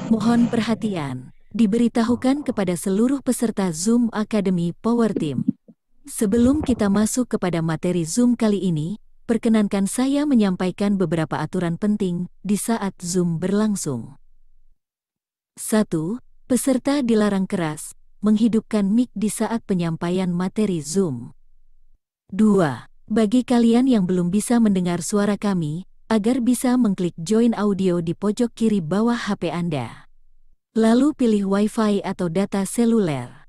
Mohon perhatian, diberitahukan kepada seluruh peserta Zoom Academy Power Team. Sebelum kita masuk kepada materi Zoom kali ini, perkenankan saya menyampaikan beberapa aturan penting di saat Zoom berlangsung. 1. Peserta dilarang keras menghidupkan mic di saat penyampaian materi Zoom. 2. Bagi kalian yang belum bisa mendengar suara kami, agar bisa mengklik join audio di pojok kiri bawah HP Anda. Lalu pilih Wi-Fi atau data seluler.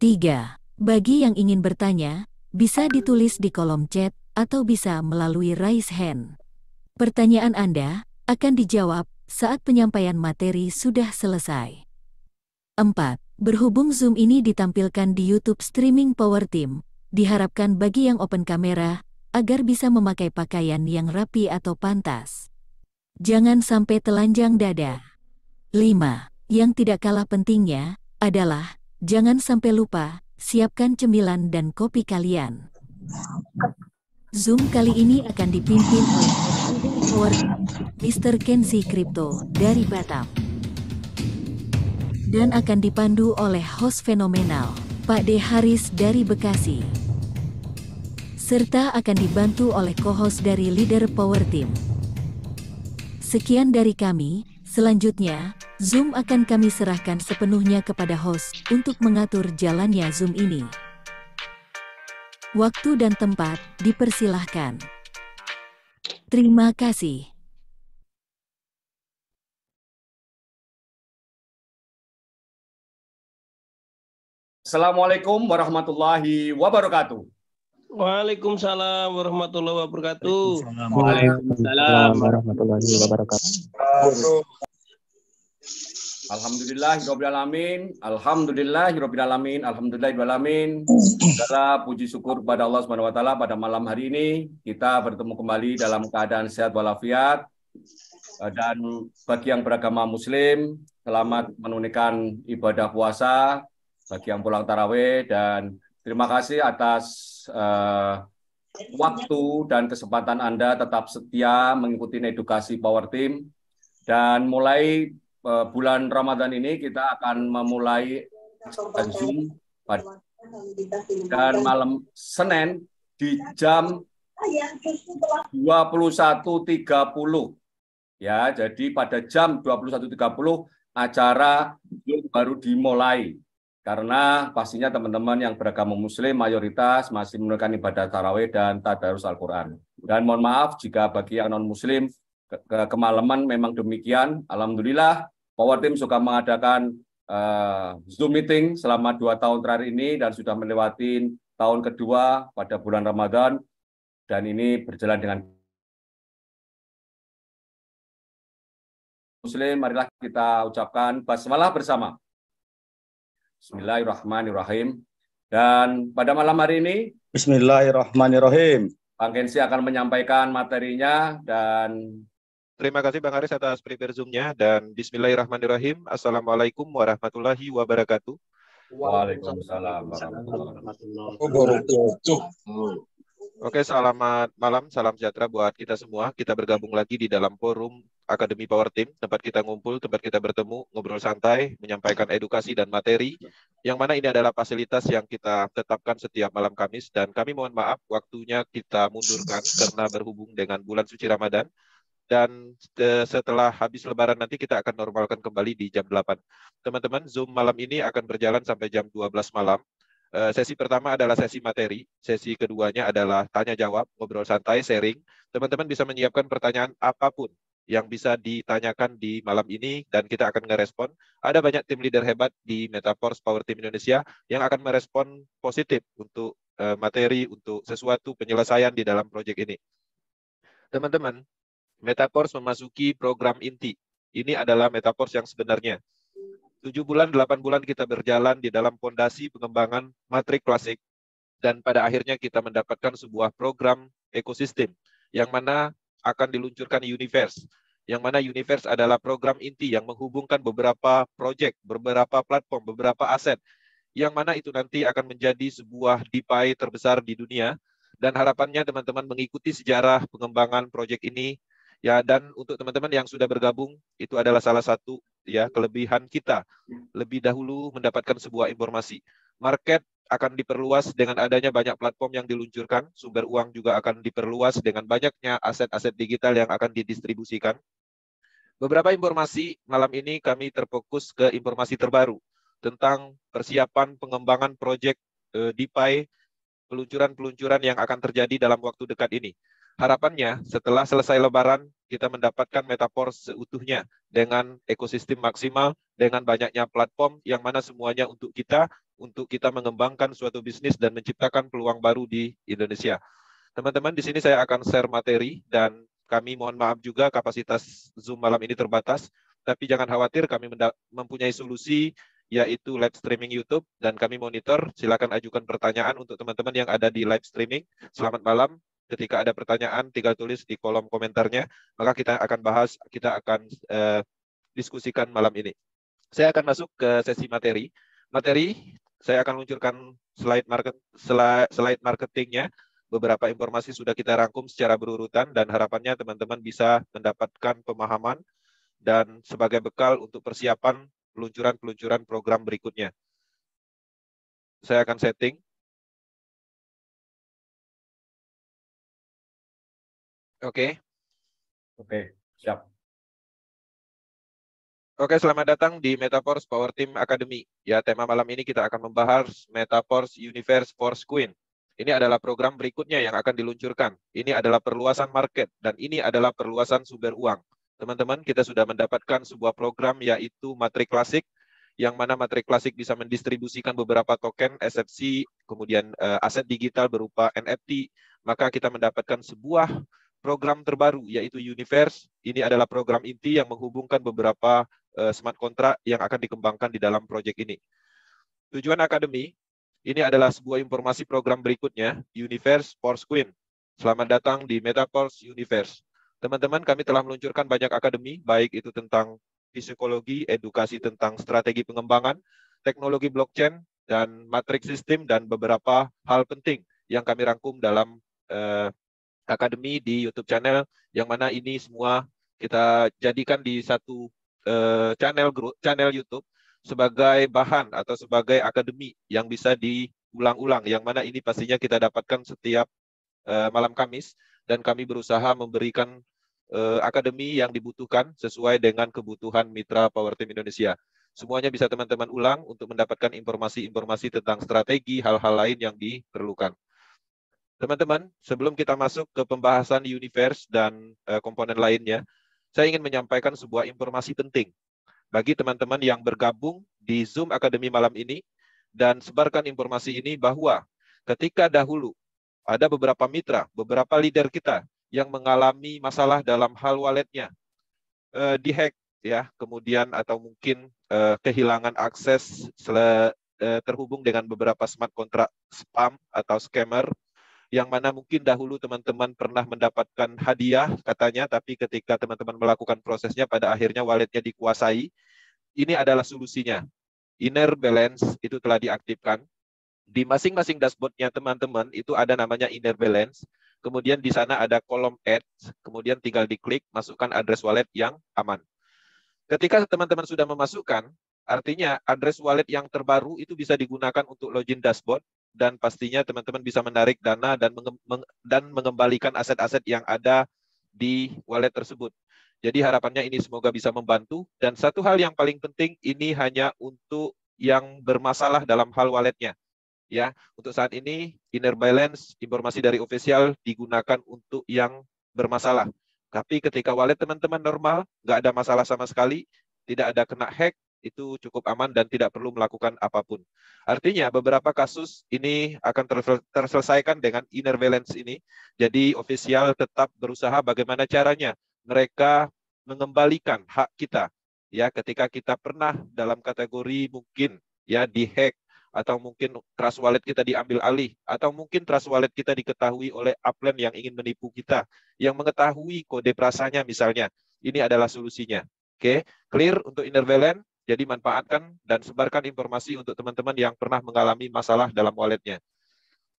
3. Bagi yang ingin bertanya, bisa ditulis di kolom chat atau bisa melalui raise hand. Pertanyaan Anda akan dijawab saat penyampaian materi sudah selesai. 4. Berhubung Zoom ini ditampilkan di YouTube streaming Power Team, diharapkan bagi yang open kamera, agar bisa memakai pakaian yang rapi atau pantas. Jangan sampai telanjang dada. 5. Yang tidak kalah pentingnya adalah, jangan sampai lupa, siapkan cemilan dan kopi kalian. Zoom kali ini akan dipimpin oleh Power Mr. Kenzi Crypto dari Batam. Dan akan dipandu oleh host fenomenal, Pak D. Haris dari Bekasi. Serta akan dibantu oleh co-host dari leader Power Team. Sekian dari kami, selanjutnya, Zoom akan kami serahkan sepenuhnya kepada host untuk mengatur jalannya Zoom ini. Waktu dan tempat dipersilahkan. Terima kasih. Assalamualaikum warahmatullahi wabarakatuh. Waalaikumsalam warahmatullahi wabarakatuh. Waalaikumsalam warahmatullahi wabarakatuh. Alhamdulillahirrabbilalamin. Alhamdulillahirrabbilalamin. Alhamdulillahirrabbilalamin. Segala puji syukur kepada Allah Subhanahu wa taala pada malam hari ini kita bertemu kembali dalam keadaan sehat walafiat. Dan bagi yang beragama muslim, selamat menunaikan ibadah puasa. Bagi yang pulang tarawih, dan terima kasih atas waktu dan kesempatan Anda tetap setia mengikuti edukasi Power Team. Dan mulai bulan Ramadan ini kita akan memulai Zoom dan malam Senin di jam 21.30. Ya, jadi pada jam 21.30 acara Zoom baru dimulai. Karena pastinya teman-teman yang beragama muslim mayoritas masih menunaikan ibadah tarawih dan tadarus Al-Quran. Dan mohon maaf jika bagi yang non-muslim kemalaman memang demikian. Alhamdulillah Power Team suka mengadakan Zoom meeting selama 2 tahun terakhir ini dan sudah melewati tahun kedua pada bulan Ramadan. Dan ini berjalan dengan muslim. Marilah kita ucapkan basmalah bersama. Bismillahirrahmanirrahim. Dan pada malam hari ini, Bismillahirrahmanirrahim. Bang Kenzi akan menyampaikan materinya. Dan terima kasih Bang Haris atas prepare Zoom-nya. Dan Bismillahirrahmanirrahim. Assalamualaikum warahmatullahi wabarakatuh. Waalaikumsalam warahmatullahi Wabarakatuh. Oke, selamat malam, salam sejahtera buat kita semua. Kita bergabung lagi di dalam forum Akademi Power Team, tempat kita ngumpul, tempat kita bertemu, ngobrol santai, menyampaikan edukasi dan materi, yang mana ini adalah fasilitas yang kita tetapkan setiap malam Kamis, dan kami mohon maaf waktunya kita mundurkan karena berhubung dengan bulan suci Ramadan, dan setelah habis Lebaran nanti kita akan normalkan kembali di jam 8. Teman-teman, Zoom malam ini akan berjalan sampai jam 12 malam. Sesi pertama adalah sesi materi, sesi keduanya adalah tanya-jawab, ngobrol santai, sharing. Teman-teman bisa menyiapkan pertanyaan apapun yang bisa ditanyakan di malam ini dan kita akan ngerespon. Ada banyak tim leader hebat di Metaforce Power Team Indonesia yang akan merespon positif untuk materi, untuk sesuatu penyelesaian di dalam proyek ini. Teman-teman, Metaforce memasuki program inti. Ini adalah Metaforce yang sebenarnya. 7 bulan, 8 bulan kita berjalan di dalam fondasi pengembangan matrik klasik. Dan pada akhirnya kita mendapatkan sebuah program ekosistem yang mana akan diluncurkan Universe. Yang mana Universe adalah program inti yang menghubungkan beberapa proyek, beberapa platform, beberapa aset. Yang mana itu nanti akan menjadi sebuah DeFi terbesar di dunia. Dan harapannya teman-teman mengikuti sejarah pengembangan proyek ini. Ya, dan untuk teman-teman yang sudah bergabung, itu adalah salah satu ya kelebihan kita lebih dahulu mendapatkan sebuah informasi. Market akan diperluas dengan adanya banyak platform yang diluncurkan, sumber uang juga akan diperluas dengan banyaknya aset-aset digital yang akan didistribusikan. Beberapa informasi malam ini kami terfokus ke informasi terbaru tentang persiapan pengembangan proyek DeFi, peluncuran-peluncuran yang akan terjadi dalam waktu dekat ini. Harapannya setelah selesai Lebaran kita mendapatkan Metaverse seutuhnya dengan ekosistem maksimal, dengan banyaknya platform yang mana semuanya untuk kita mengembangkan suatu bisnis dan menciptakan peluang baru di Indonesia. Teman-teman, di sini saya akan share materi dan kami mohon maaf juga kapasitas Zoom malam ini terbatas, tapi jangan khawatir, kami mempunyai solusi yaitu live streaming YouTube dan kami monitor. Silakan ajukan pertanyaan untuk teman-teman yang ada di live streaming. Selamat malam. Ketika ada pertanyaan, tinggal tulis di kolom komentarnya, maka kita akan bahas, kita akan diskusikan malam ini. Saya akan masuk ke sesi materi. Saya akan luncurkan slide marketingnya. Beberapa informasi sudah kita rangkum secara berurutan dan harapannya teman-teman bisa mendapatkan pemahaman dan sebagai bekal untuk persiapan peluncuran program berikutnya. Saya akan setting. Oke, siap. Oke, selamat datang di Metaverse Power Team Academy. Ya, tema malam ini kita akan membahas Metaverse Universe Force Queen. Ini adalah program berikutnya yang akan diluncurkan. Ini adalah perluasan market dan ini adalah perluasan sumber uang. Teman-teman, kita sudah mendapatkan sebuah program yaitu Matrik Klasik, yang mana Matrik Klasik bisa mendistribusikan beberapa token SFC, kemudian aset digital berupa NFT. Maka kita mendapatkan sebuah program terbaru yaitu Universe. Ini adalah program inti yang menghubungkan beberapa smart contract yang akan dikembangkan di dalam proyek ini. Tujuan akademi ini adalah sebuah informasi program berikutnya, Universe Force Queen. Selamat datang di Metaverse Universe. Teman-teman, kami telah meluncurkan banyak akademi, baik itu tentang psikologi, edukasi tentang strategi pengembangan, teknologi blockchain, dan matrix system, dan beberapa hal penting yang kami rangkum dalam akademi di YouTube channel, yang mana ini semua kita jadikan di satu channel YouTube sebagai bahan atau sebagai akademi yang bisa diulang-ulang, yang mana ini pastinya kita dapatkan setiap malam Kamis, dan kami berusaha memberikan akademi yang dibutuhkan sesuai dengan kebutuhan mitra Power Team Indonesia. Semuanya bisa teman-teman ulang untuk mendapatkan informasi-informasi tentang strategi, hal-hal lain yang diperlukan. Teman-teman, sebelum kita masuk ke pembahasan Universe dan komponen lainnya, saya ingin menyampaikan sebuah informasi penting bagi teman-teman yang bergabung di Zoom Academy malam ini, dan sebarkan informasi ini bahwa ketika dahulu ada beberapa mitra, beberapa leader kita yang mengalami masalah dalam hal walletnya, dihack, ya, kemudian atau mungkin kehilangan akses terhubung dengan beberapa smart contract spam atau scammer, yang mana mungkin dahulu teman-teman pernah mendapatkan hadiah katanya, tapi ketika teman-teman melakukan prosesnya pada akhirnya walletnya dikuasai. Ini adalah solusinya. Inner balance itu telah diaktifkan. Di masing-masing dashboardnya teman-teman itu ada namanya inner balance. Kemudian di sana ada kolom ads, kemudian tinggal diklik, masukkan address wallet yang aman. Ketika teman-teman sudah memasukkan, artinya address wallet yang terbaru itu bisa digunakan untuk login dashboard, dan pastinya teman-teman bisa menarik dana dan mengembalikan aset-aset yang ada di wallet tersebut. Jadi harapannya ini semoga bisa membantu. Dan satu hal yang paling penting, ini hanya untuk yang bermasalah dalam hal walletnya. Ya, untuk saat ini inner balance informasi dari official digunakan untuk yang bermasalah. Tapi ketika wallet teman-teman normal, nggak ada masalah sama sekali, tidak ada kena hack, itu cukup aman dan tidak perlu melakukan apapun. Artinya beberapa kasus ini akan terselesaikan dengan inner balance ini. Jadi official tetap berusaha bagaimana caranya mereka mengembalikan hak kita, ya, ketika kita pernah dalam kategori mungkin ya dihack, atau mungkin trust wallet kita diambil alih, atau mungkin trust wallet kita diketahui oleh upline yang ingin menipu kita, yang mengetahui kode prasanya misalnya. Ini adalah solusinya. Oke, clear untuk inner balance. Jadi manfaatkan dan sebarkan informasi untuk teman-teman yang pernah mengalami masalah dalam walletnya.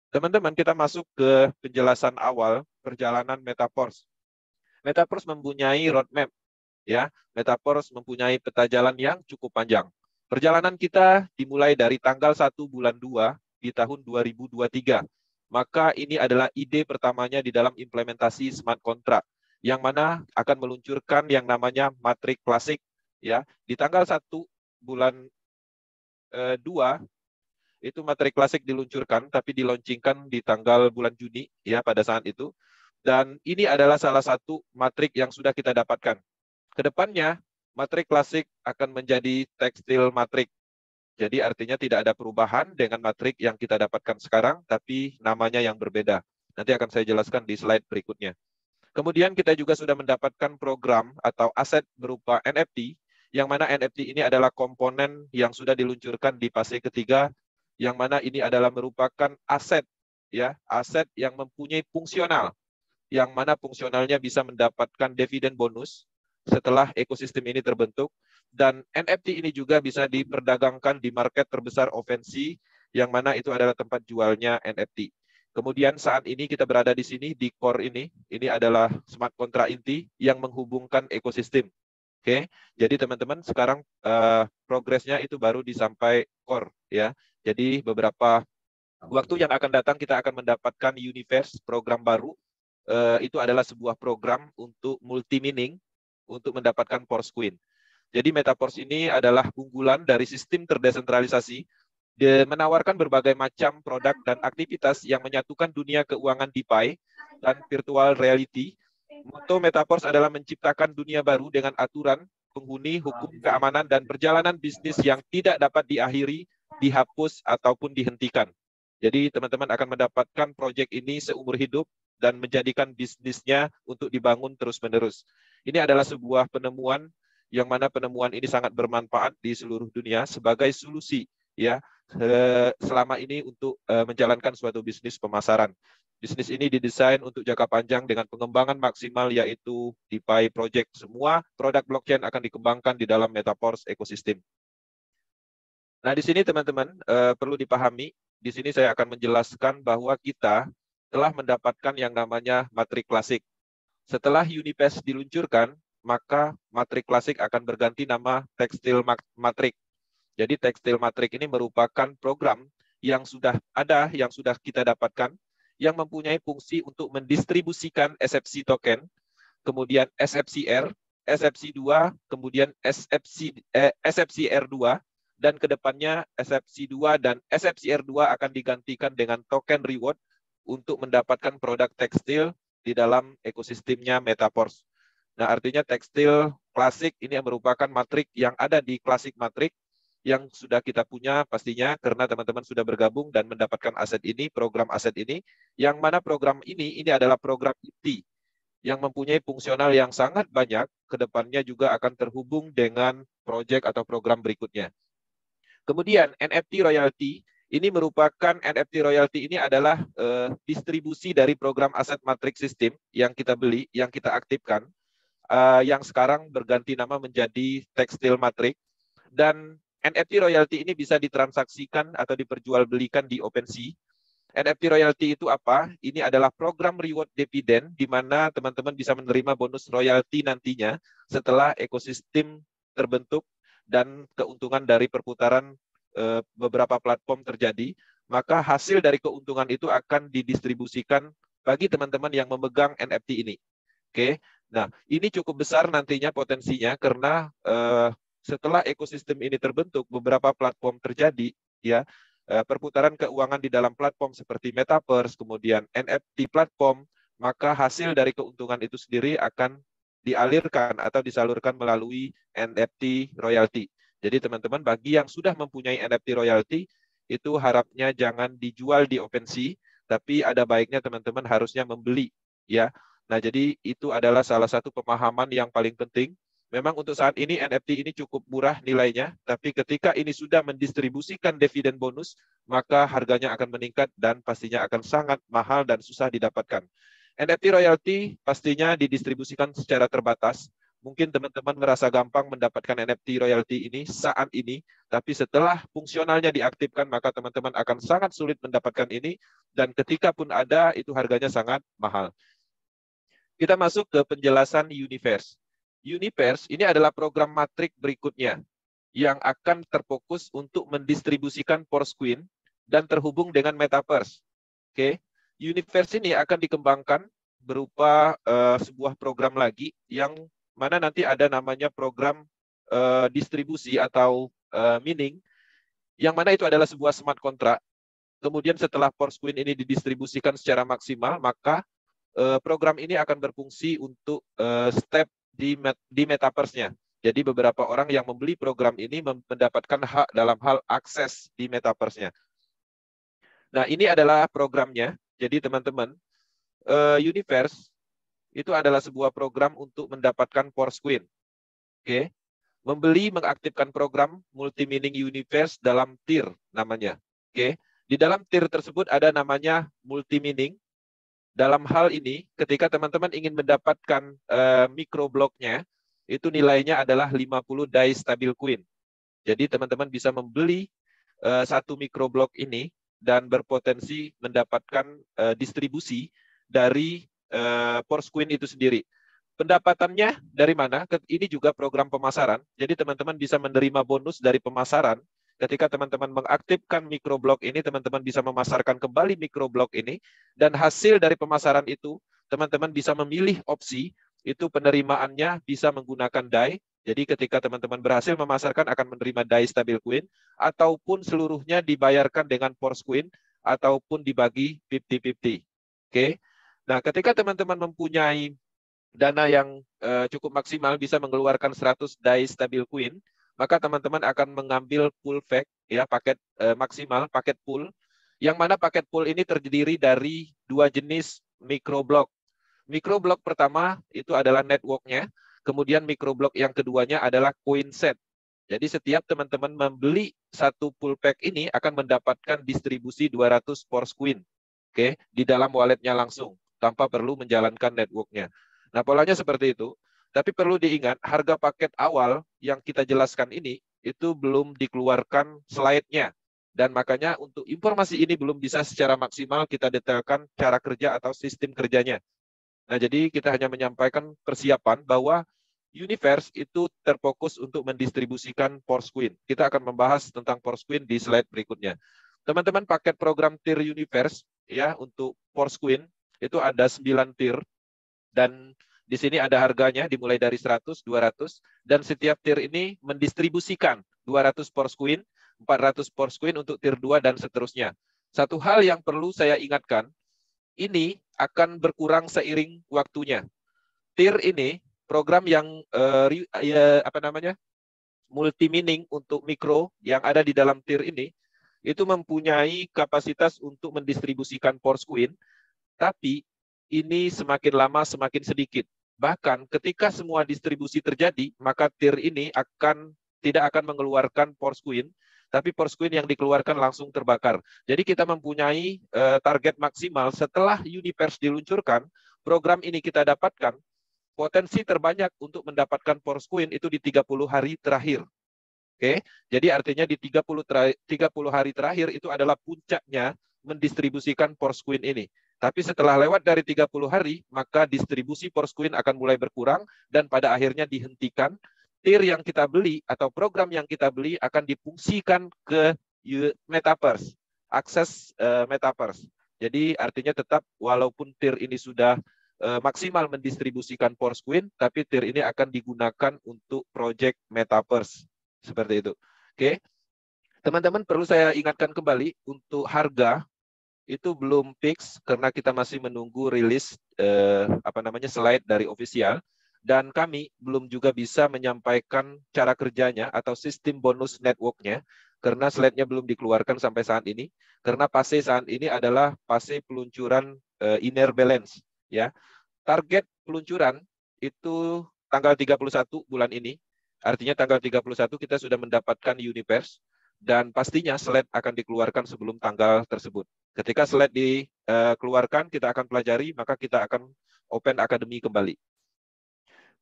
Teman-teman, kita masuk ke penjelasan awal perjalanan Metaverse. Metaverse mempunyai roadmap. Ya, Metaverse mempunyai peta jalan yang cukup panjang. Perjalanan kita dimulai dari tanggal 1 bulan 2 di tahun 2023. Maka ini adalah ide pertamanya di dalam implementasi smart contract, yang mana akan meluncurkan yang namanya Matrix Classic. Ya, di tanggal 1 bulan 2 itu Matrix Classic diluncurkan, tapi dilaunchingkan di tanggal bulan Juni ya pada saat itu. Dan ini adalah salah satu Matrix yang sudah kita dapatkan. Kedepannya, Matrix Classic akan menjadi tekstil Matrix. Jadi artinya tidak ada perubahan dengan Matrix yang kita dapatkan sekarang, tapi namanya yang berbeda. Nanti akan saya jelaskan di slide berikutnya. Kemudian kita juga sudah mendapatkan program atau aset berupa NFT, yang mana NFT ini adalah komponen yang sudah diluncurkan di fase ketiga, yang mana ini adalah merupakan aset, ya, aset yang mempunyai fungsional, yang mana fungsionalnya bisa mendapatkan dividen bonus setelah ekosistem ini terbentuk, dan NFT ini juga bisa diperdagangkan di market terbesar OpenSea, yang mana itu adalah tempat jualnya NFT. Kemudian saat ini kita berada di sini, di core ini adalah smart contract inti yang menghubungkan ekosistem. Oke, jadi teman-teman sekarang progresnya itu baru disampai core ya. Jadi beberapa waktu yang akan datang kita akan mendapatkan Universe, program baru. Itu adalah sebuah program untuk multi-mining untuk mendapatkan Force Queen. Jadi Metaverse ini adalah unggulan dari sistem terdesentralisasi, menawarkan berbagai macam produk dan aktivitas yang menyatukan dunia keuangan DeFi dan virtual reality. Moto Metaverse adalah menciptakan dunia baru dengan aturan, penghuni, hukum, keamanan, dan perjalanan bisnis yang tidak dapat diakhiri, dihapus, ataupun dihentikan. Jadi teman-teman akan mendapatkan proyek ini seumur hidup dan menjadikan bisnisnya untuk dibangun terus-menerus. Ini adalah sebuah penemuan yang mana penemuan ini sangat bermanfaat di seluruh dunia sebagai solusi ya selama ini untuk menjalankan suatu bisnis pemasaran. Bisnis ini didesain untuk jangka panjang dengan pengembangan maksimal yaitu DeFi project. Semua produk blockchain akan dikembangkan di dalam Metaverse ekosistem. Nah, di sini teman-teman perlu dipahami, di sini saya akan menjelaskan bahwa kita telah mendapatkan yang namanya Matrix Classic. Setelah Universe diluncurkan, maka Matrix Classic akan berganti nama Tekstil Matrix. Jadi Tekstil Matrix ini merupakan program yang sudah ada, yang sudah kita dapatkan, yang mempunyai fungsi untuk mendistribusikan SFC token, kemudian SFCR, SFC2, kemudian SFCR2, dan kedepannya SFC2 dan SFCR2 akan digantikan dengan token reward untuk mendapatkan produk tekstil di dalam ekosistemnya Metaverse. Nah, artinya tekstil klasik ini merupakan Matrix yang ada di Classic Matrix yang sudah kita punya pastinya karena teman-teman sudah bergabung dan mendapatkan aset ini, program aset ini, yang mana program ini adalah program inti yang mempunyai fungsional yang sangat banyak, kedepannya juga akan terhubung dengan proyek atau program berikutnya. Kemudian NFT royalty, ini merupakan NFT royalty ini adalah distribusi dari program aset matrix system yang kita beli, yang kita aktifkan, yang sekarang berganti nama menjadi Tekstil Matrix, dan NFT royalty ini bisa ditransaksikan atau diperjualbelikan di OpenSea. NFT royalty itu apa? Ini adalah program reward dividen di mana teman-teman bisa menerima bonus royalty nantinya setelah ekosistem terbentuk dan keuntungan dari perputaran beberapa platform terjadi, maka hasil dari keuntungan itu akan didistribusikan bagi teman-teman yang memegang NFT ini. Oke. Nah, ini cukup besar nantinya potensinya karena setelah ekosistem ini terbentuk, beberapa platform terjadi, ya, perputaran keuangan di dalam platform seperti Metaverse, kemudian NFT platform, maka hasil dari keuntungan itu sendiri akan dialirkan atau disalurkan melalui NFT royalty. Jadi teman-teman, bagi yang sudah mempunyai NFT royalty, itu harapnya jangan dijual di OpenSea, tapi ada baiknya teman-teman harusnya membeli, ya. Nah, jadi itu adalah salah satu pemahaman yang paling penting. Memang untuk saat ini NFT ini cukup murah nilainya, tapi ketika ini sudah mendistribusikan dividen bonus, maka harganya akan meningkat dan pastinya akan sangat mahal dan susah didapatkan. NFT royalty pastinya didistribusikan secara terbatas. Mungkin teman-teman merasa gampang mendapatkan NFT royalty ini saat ini, tapi setelah fungsionalnya diaktifkan, maka teman-teman akan sangat sulit mendapatkan ini, dan ketika pun ada, itu harganya sangat mahal. Kita masuk ke penjelasan Universe. Universe ini adalah program matrik berikutnya yang akan terfokus untuk mendistribusikan Porosqueen dan terhubung dengan Metaverse. Oke, Universe ini akan dikembangkan berupa sebuah program lagi yang mana nanti ada namanya program distribusi atau mining, yang mana itu adalah sebuah smart contract. Kemudian setelah Porosqueen ini didistribusikan secara maksimal, maka program ini akan berfungsi untuk step di Metaverse-nya. Jadi beberapa orang yang membeli program ini mendapatkan hak dalam hal akses di Metaverse-nya. Nah, ini adalah programnya. Jadi teman-teman, Universe itu adalah sebuah program untuk mendapatkan Porosqueen. Oke. Membeli mengaktifkan program multi-mining Universe dalam tier namanya. Oke. Di dalam tier tersebut ada namanya multi-mining. Dalam hal ini, ketika teman-teman ingin mendapatkan mikrobloknya, itu nilainya adalah 50 DAI stabil coin. Jadi teman-teman bisa membeli satu mikroblok ini dan berpotensi mendapatkan distribusi dari Porosqueen itu sendiri. Pendapatannya dari mana? Ini juga program pemasaran. Jadi teman-teman bisa menerima bonus dari pemasaran. Ketika teman-teman mengaktifkan mikroblok ini, teman-teman bisa memasarkan kembali mikroblok ini, dan hasil dari pemasaran itu, teman-teman bisa memilih opsi, itu penerimaannya bisa menggunakan DAI. Jadi ketika teman-teman berhasil memasarkan akan menerima DAI stabil coin, ataupun seluruhnya dibayarkan dengan Porosqueen, ataupun dibagi 50-50. Oke. Nah, ketika teman-teman mempunyai dana yang cukup maksimal, bisa mengeluarkan 100 DAI stabil coin, maka teman-teman akan mengambil pool pack, ya, paket maksimal, paket pool, yang mana paket pool ini terdiri dari dua jenis mikroblok. Mikroblok pertama itu adalah network-nya, kemudian mikroblok yang keduanya adalah coin set. Jadi setiap teman-teman membeli satu pool pack ini akan mendapatkan distribusi 200 Porosqueen, oke, di dalam walletnya langsung, tanpa perlu menjalankan network-nya. Nah, polanya seperti itu. Tapi perlu diingat, harga paket awal yang kita jelaskan ini, itu belum dikeluarkan slide-nya. Dan makanya untuk informasi ini belum bisa secara maksimal kita detailkan cara kerja atau sistem kerjanya. Nah, jadi kita hanya menyampaikan persiapan bahwa Universe itu terfokus untuk mendistribusikan Porosqueen. Kita akan membahas tentang Porosqueen di slide berikutnya. Teman-teman, paket program tier Universe, ya, untuk Porosqueen itu ada 9 tier, dan di sini ada harganya dimulai dari 100, 200, dan setiap tier ini mendistribusikan 200 Porosqueen, 400 Porosqueen untuk tier 2, dan seterusnya. Satu hal yang perlu saya ingatkan, ini akan berkurang seiring waktunya. Tier ini, program yang multi-mining untuk mikro yang ada di dalam tier ini, itu mempunyai kapasitas untuk mendistribusikan Porosqueen, tapi ini semakin lama semakin sedikit. Bahkan ketika semua distribusi terjadi, maka tier ini tidak akan mengeluarkan Porosqueen, tapi Porosqueen yang dikeluarkan langsung terbakar. Jadi kita mempunyai target maksimal setelah Universe diluncurkan, program ini kita dapatkan, potensi terbanyak untuk mendapatkan Porosqueen itu di 30 hari terakhir. Oke, jadi artinya di 30 hari terakhir itu adalah puncaknya mendistribusikan Porosqueen ini. Tapi setelah lewat dari 30 hari, maka distribusi Porosqueen akan mulai berkurang dan pada akhirnya dihentikan. Tier yang kita beli atau program yang kita beli akan difungsikan ke Metaverse, akses Metaverse. Jadi artinya tetap walaupun tier ini sudah maksimal mendistribusikan Porosqueen, tapi tier ini akan digunakan untuk project Metaverse. Seperti itu. Oke. Teman-teman, perlu saya ingatkan kembali untuk harga itu belum fix karena kita masih menunggu rilis slide dari official, dan kami belum juga bisa menyampaikan cara kerjanya atau sistem bonus network-nya karena slide-nya belum dikeluarkan sampai saat ini, karena fase saat ini adalah fase peluncuran inner balance, ya. Target peluncuran itu tanggal 31 bulan ini. Artinya tanggal 31 kita sudah mendapatkan Universe, dan pastinya slide akan dikeluarkan sebelum tanggal tersebut. Ketika slide dikeluarkan, kita akan pelajari, maka kita akan open akademi kembali.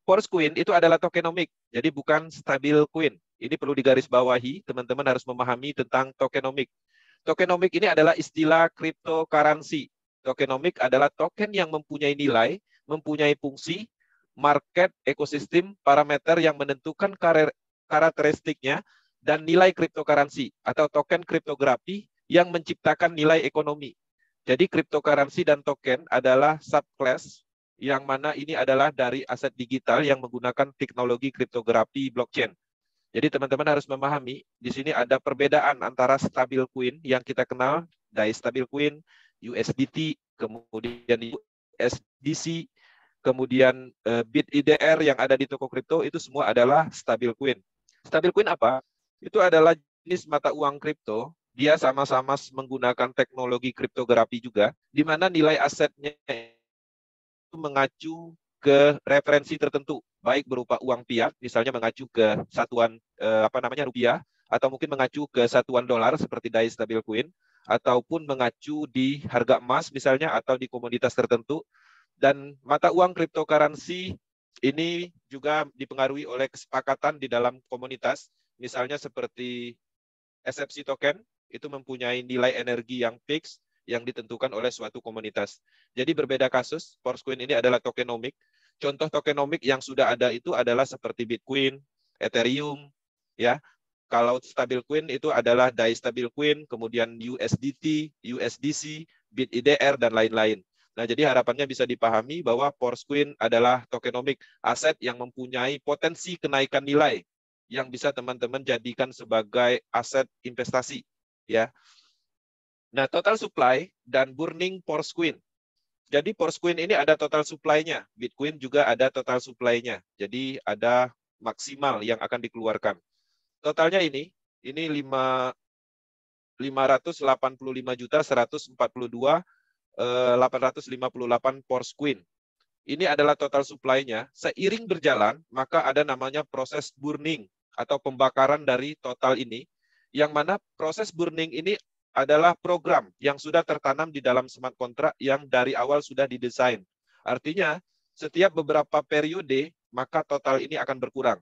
Porosqueen itu adalah tokenomic, jadi bukan stabil coin. Ini perlu digarisbawahi, teman-teman harus memahami tentang tokenomic. Tokenomic ini adalah istilah cryptocurrency. Tokenomic adalah token yang mempunyai nilai, mempunyai fungsi, market, ekosistem, parameter yang menentukan karakteristiknya, dan nilai cryptocurrency atau token kriptografi yang menciptakan nilai ekonomi. Jadi cryptocurrency dan token adalah subclass yang mana ini adalah dari aset digital yang menggunakan teknologi kriptografi blockchain. Jadi teman-teman harus memahami, di sini ada perbedaan antara stablecoin yang kita kenal, DAI stablecoin, USDT, kemudian USDC, kemudian BitIDR yang ada di toko kripto, itu semua adalah stablecoin. Stablecoin apa? Itu adalah jenis mata uang kripto, dia sama-sama menggunakan teknologi kriptografi juga, di mana nilai asetnya itu mengacu ke referensi tertentu, baik berupa uang fiat, misalnya mengacu ke satuan rupiah, atau mungkin mengacu ke satuan dolar seperti DAI stablecoin, ataupun mengacu di harga emas misalnya, atau di komoditas tertentu. Dan mata uang cryptocurrency ini juga dipengaruhi oleh kesepakatan di dalam komunitas, misalnya seperti SFC token, itu mempunyai nilai energi yang fix yang ditentukan oleh suatu komunitas. Jadi berbeda kasus, Forcecoin ini adalah tokenomik. Contoh tokenomik yang sudah ada itu adalah seperti Bitcoin, Ethereum, ya. Kalau stablecoin itu adalah DAI stablecoin, kemudian USDT, USDC, BitIDR, dan lain-lain. Nah, jadi harapannya bisa dipahami bahwa Forcecoin adalah tokenomik, aset yang mempunyai potensi kenaikan nilai yang bisa teman-teman jadikan sebagai aset investasi, ya. Nah, total supply dan burning Forcecoin. Jadi Forcecoin ini ada total supply-nya, Bitcoin juga ada total supply-nya. Jadi ada maksimal yang akan dikeluarkan. Totalnya ini 585.142.858 Forcecoin. Ini adalah total supply-nya. Seiring berjalan, maka ada namanya proses burning atau pembakaran dari total ini, yang mana proses burning ini adalah program yang sudah tertanam di dalam smart contract yang dari awal sudah didesain. Artinya, setiap beberapa periode, maka total ini akan berkurang.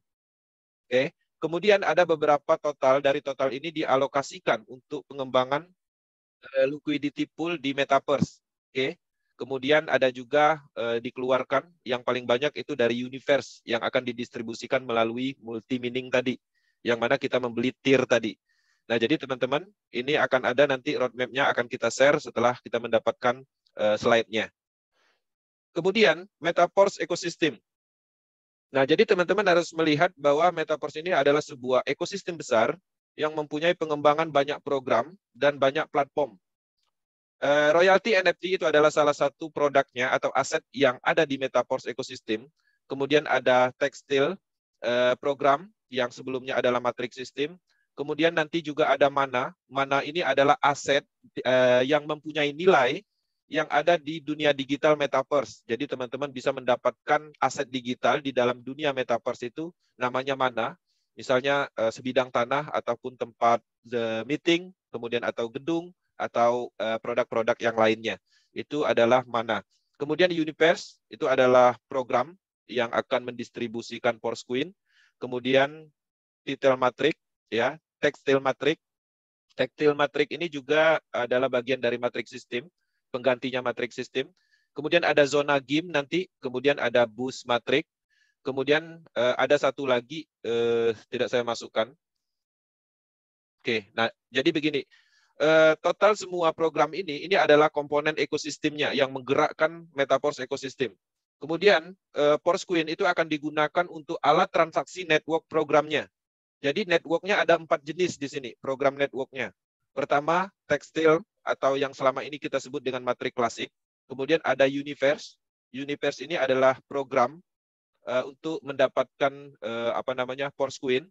Oke. Kemudian ada beberapa total, dari total ini dialokasikan untuk pengembangan liquidity pool di Metaverse. Oke. Kemudian ada juga dikeluarkan yang paling banyak itu dari Universe yang akan didistribusikan melalui multi-mining tadi, yang mana kita membeli tier tadi. Nah, jadi teman-teman, ini akan ada nanti roadmap-nya akan kita share setelah kita mendapatkan slide-nya. Kemudian, Metaverse Ecosystem. Nah, jadi teman-teman harus melihat bahwa Metaverse ini adalah sebuah ekosistem besar yang mempunyai pengembangan banyak program dan banyak platform. Royalty NFT itu adalah salah satu produknya atau aset yang ada di Metaverse Ecosystem. Kemudian ada tekstil program yang sebelumnya adalah Matrix System. Kemudian nanti juga ada Mana. Mana ini adalah aset yang mempunyai nilai yang ada di dunia digital Metaverse. Jadi teman-teman bisa mendapatkan aset digital di dalam dunia Metaverse itu namanya Mana. Misalnya sebidang tanah ataupun tempat meeting, kemudian atau gedung, atau produk-produk yang lainnya. Itu adalah Mana. Kemudian Universe itu adalah program yang akan mendistribusikan Forcecoin. Kemudian Detail Matrix, ya. Textile Matrix. Textile Matrix ini juga adalah bagian dari Matrix System, penggantinya Matrix System. Kemudian ada Zona Game nanti, kemudian ada Boost Matrix. Kemudian ada satu lagi, tidak saya masukkan. Oke, nah jadi begini, total semua program ini adalah komponen ekosistemnya yang menggerakkan Metaverse Ecosystem. Kemudian Forcecoin itu akan digunakan untuk alat transaksi network programnya. Jadi networknya ada 4 jenis di sini, program networknya. Pertama, tekstil atau yang selama ini kita sebut dengan Matrix klasik. Kemudian ada Universe. Universe ini adalah program untuk mendapatkan Forcecoin.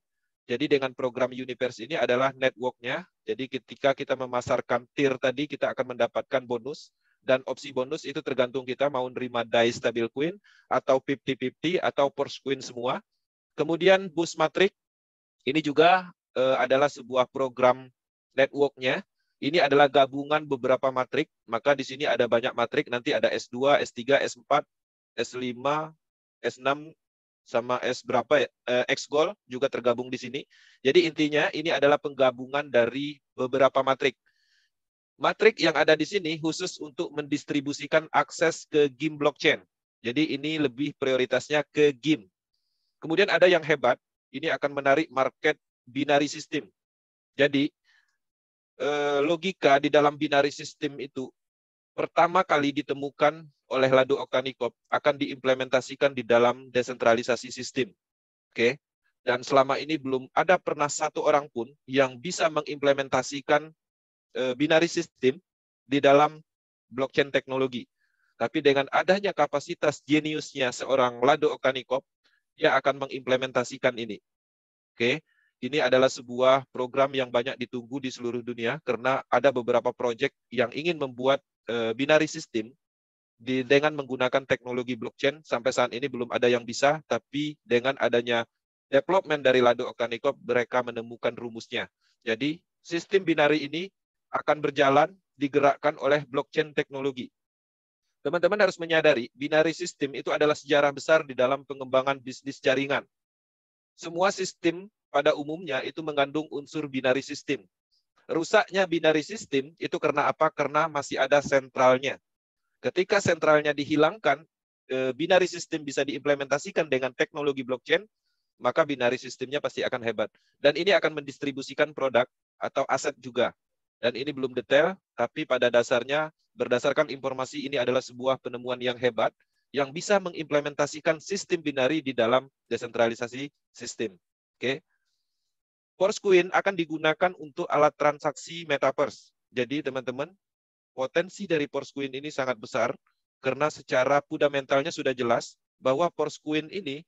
Jadi dengan program Universe ini adalah networknya. Jadi ketika kita memasarkan tier tadi, kita akan mendapatkan bonus. Dan opsi bonus itu tergantung kita mau nerima DAI stablecoin atau 50-50 atau Forcecoin semua. Kemudian Boost Matrix. Ini juga adalah sebuah program networknya. Ini adalah gabungan beberapa matrik. Maka di sini ada banyak matrik. Nanti ada S2, S3, S4, S5, S6, sama S berapa ya? X-Gold juga tergabung di sini. Jadi intinya ini adalah penggabungan dari beberapa matrik. Matrik yang ada di sini khusus untuk mendistribusikan akses ke game blockchain. Jadi ini lebih prioritasnya ke game. Kemudian ada yang hebat, ini akan menarik market binary system. Jadi logika di dalam binary system itu pertama kali ditemukan oleh Lado Oktanikop akan diimplementasikan di dalam desentralisasi sistem. Oke. Dan selama ini belum ada pernah satu orang pun yang bisa mengimplementasikan binary system di dalam blockchain teknologi. Tapi dengan adanya kapasitas jeniusnya seorang Lado Oktanikop, dia akan mengimplementasikan ini. Oke. Ini adalah sebuah program yang banyak ditunggu di seluruh dunia karena ada beberapa proyek yang ingin membuat binary system dengan menggunakan teknologi blockchain. Sampai saat ini belum ada yang bisa, tapi dengan adanya development dari Lado Oktanikop, mereka menemukan rumusnya. Jadi sistem binary ini akan berjalan digerakkan oleh blockchain teknologi. Teman-teman harus menyadari, binary system itu adalah sejarah besar di dalam pengembangan bisnis jaringan. Semua sistem pada umumnya itu mengandung unsur binary system. Rusaknya binary system itu karena apa? Karena masih ada sentralnya. Ketika sentralnya dihilangkan, binary system bisa diimplementasikan dengan teknologi blockchain, maka binary systemnya pasti akan hebat. Dan ini akan mendistribusikan produk atau aset juga. Dan ini belum detail, tapi pada dasarnya berdasarkan informasi ini adalah sebuah penemuan yang hebat yang bisa mengimplementasikan sistem binary di dalam desentralisasi sistem. Oke. Forsqueen akan digunakan untuk alat transaksi metaverse. Jadi teman-teman, potensi dari Forsqueen ini sangat besar karena secara fundamentalnya sudah jelas bahwa Forsqueen ini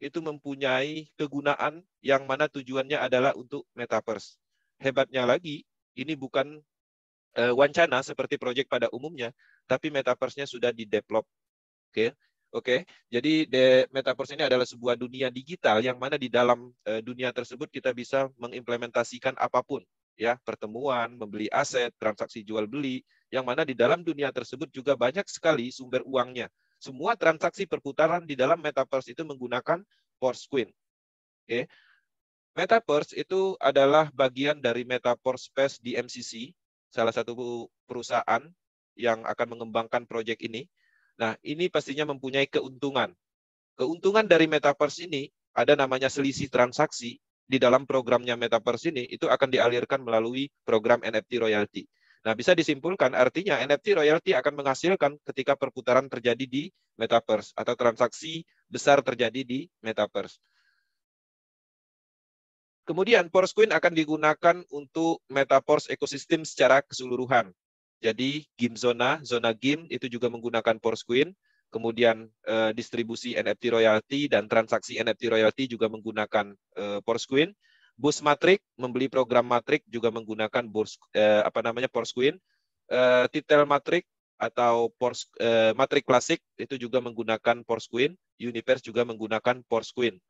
itu mempunyai kegunaan yang mana tujuannya adalah untuk metaverse. Hebatnya lagi, ini bukan wacana seperti proyek pada umumnya, tapi metaverse-nya sudah di-develop. Oke. Jadi metaverse ini adalah sebuah dunia digital yang mana di dalam dunia tersebut kita bisa mengimplementasikan apapun, ya, pertemuan, membeli aset, transaksi jual beli, yang mana di dalam dunia tersebut juga banyak sekali sumber uangnya. Semua transaksi perputaran di dalam metaverse itu menggunakan Forsqueen. Oke. Metaverse itu adalah bagian dari Metaverse Space di MCC, salah satu perusahaan yang akan mengembangkan proyek ini. Nah, ini pastinya mempunyai keuntungan. Keuntungan dari Metaverse ini ada namanya selisih transaksi. Di dalam programnya Metaverse ini, itu akan dialirkan melalui program NFT royalty. Nah, bisa disimpulkan artinya NFT royalty akan menghasilkan ketika perputaran terjadi di Metaverse atau transaksi besar terjadi di Metaverse. Kemudian, Forsqueen akan digunakan untuk Metaverse ekosistem secara keseluruhan. Jadi game zona game itu juga menggunakan Forsqueen, kemudian distribusi NFT royalty dan transaksi NFT royalty juga menggunakan Forsqueen. Bus Matrix, membeli program Matrix juga menggunakan Forsqueen. Titel Matrix atau Matrix Classic itu juga menggunakan Forsqueen. Universe juga menggunakan Forsqueen.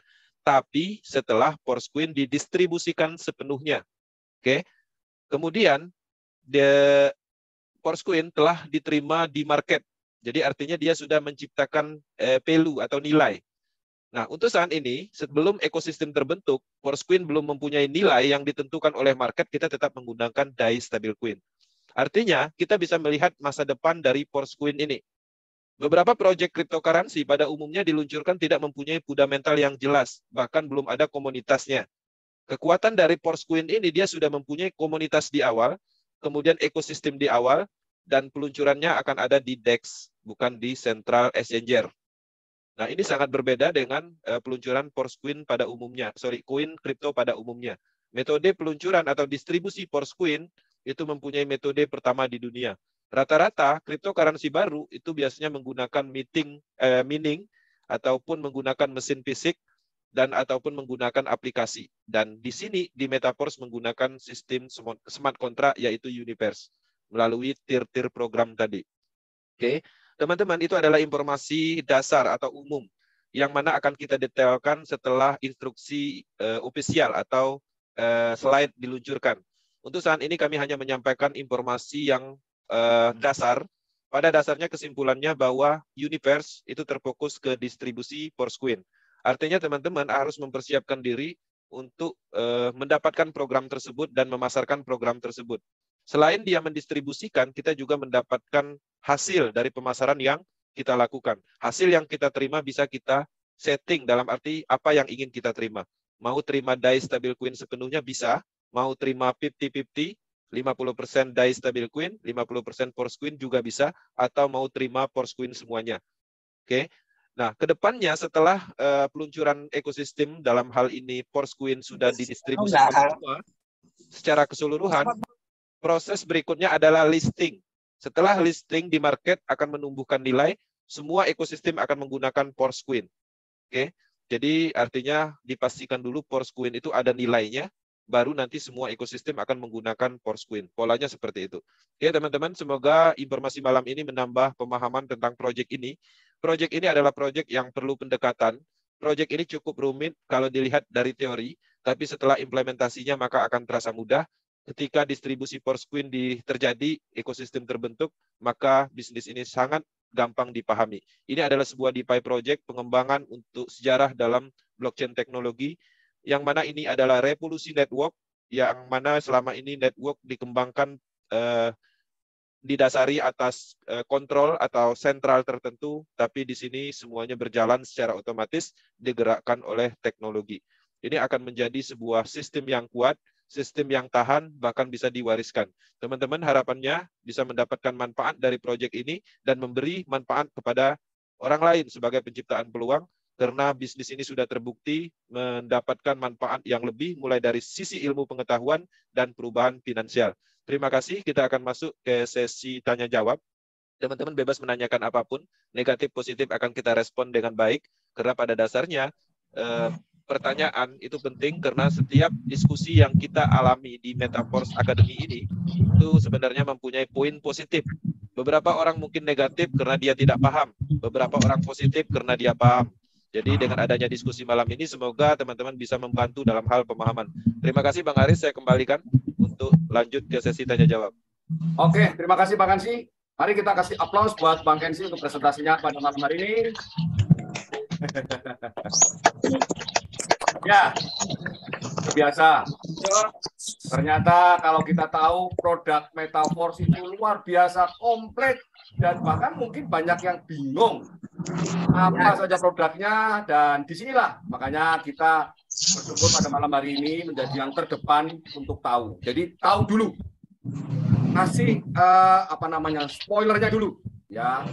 Tapi setelah Forsqueen didistribusikan sepenuhnya. Oke. Kemudian Forsqueen telah diterima di market. Jadi artinya dia sudah menciptakan value atau nilai. Nah, untuk saat ini, sebelum ekosistem terbentuk, Forsqueen belum mempunyai nilai yang ditentukan oleh market, kita tetap menggunakan DAI stablecoin. Artinya, kita bisa melihat masa depan dari Forsqueen ini. Beberapa proyek cryptocurrency pada umumnya diluncurkan tidak mempunyai fundamental yang jelas, bahkan belum ada komunitasnya. Kekuatan dari Forsqueen ini, dia sudah mempunyai komunitas di awal, kemudian ekosistem di awal, dan peluncurannya akan ada di DEX, bukan di Central Exchanger. Nah, ini sangat berbeda dengan peluncuran Forsqueen pada umumnya, koin kripto pada umumnya. Metode peluncuran atau distribusi Forsqueen itu mempunyai metode pertama di dunia. Rata-rata cryptocurrency baru itu biasanya menggunakan mining ataupun menggunakan mesin fisik dan ataupun menggunakan aplikasi. Dan di sini di Metaverse menggunakan sistem smart contract yaitu Universe melalui tier-tier program tadi. Oke, teman-teman, itu adalah informasi dasar atau umum yang mana akan kita detailkan setelah instruksi ofisial atau slide diluncurkan. Untuk saat ini kami hanya menyampaikan informasi yang dasar. Pada dasarnya kesimpulannya bahwa Universe itu terfokus ke distribusi Forsqueen. Artinya teman-teman harus mempersiapkan diri untuk mendapatkan program tersebut dan memasarkan program tersebut. Selain dia mendistribusikan, kita juga mendapatkan hasil dari pemasaran yang kita lakukan. Hasil yang kita terima bisa kita setting dalam arti apa yang ingin kita terima. Mau terima die stabil queen sepenuhnya bisa, mau terima 50-50, 50% die stabil queen, 50% force queen juga bisa, atau mau terima force queen semuanya. Oke. Nah, kedepannya setelah peluncuran ekosistem dalam hal ini force queen sudah didistribusikan semua secara keseluruhan, proses berikutnya adalah listing. Setelah listing di market akan menumbuhkan nilai, semua ekosistem akan menggunakan force queen. Oke. Jadi artinya dipastikan dulu force queen itu ada nilainya, baru nanti semua ekosistem akan menggunakan force queen. Polanya seperti itu. Oke, teman-teman, semoga informasi malam ini menambah pemahaman tentang proyek ini. Proyek ini adalah proyek yang perlu pendekatan. Proyek ini cukup rumit kalau dilihat dari teori, tapi setelah implementasinya maka akan terasa mudah. Ketika distribusi force queen terjadi, ekosistem terbentuk, maka bisnis ini sangat gampang dipahami. Ini adalah sebuah DeFi project pengembangan untuk sejarah dalam blockchain teknologi, yang mana ini adalah revolusi network, yang mana selama ini network dikembangkan didasari atas kontrol atau sentral tertentu, tapi di sini semuanya berjalan secara otomatis digerakkan oleh teknologi. Ini akan menjadi sebuah sistem yang kuat, sistem yang tahan, bahkan bisa diwariskan. Teman-teman harapannya bisa mendapatkan manfaat dari proyek ini dan memberi manfaat kepada orang lain sebagai penciptaan peluang, karena bisnis ini sudah terbukti mendapatkan manfaat yang lebih mulai dari sisi ilmu pengetahuan dan perubahan finansial. Terima kasih, kita akan masuk ke sesi tanya-jawab. Teman-teman bebas menanyakan apapun, negatif, positif akan kita respon dengan baik, karena pada dasarnya pertanyaan itu penting karena setiap diskusi yang kita alami di Metaforce Academy ini itu sebenarnya mempunyai poin positif. Beberapa orang mungkin negatif karena dia tidak paham, beberapa orang positif karena dia paham. Jadi dengan adanya diskusi malam ini semoga teman-teman bisa membantu dalam hal pemahaman. Terima kasih Bang Aris, saya kembalikan untuk lanjut ke sesi tanya jawab. Oke, terima kasih Bang Kensi. Mari kita kasih aplaus buat Bang Kensi untuk presentasinya pada malam hari ini. Ya, biasa. Ternyata kalau kita tahu produk Metaforce itu luar biasa komplit dan bahkan mungkin banyak yang bingung apa saja produknya, dan disinilah makanya kita bersyukur pada malam hari ini menjadi yang terdepan untuk tahu. Jadi tahu dulu, kasih spoilernya dulu ya.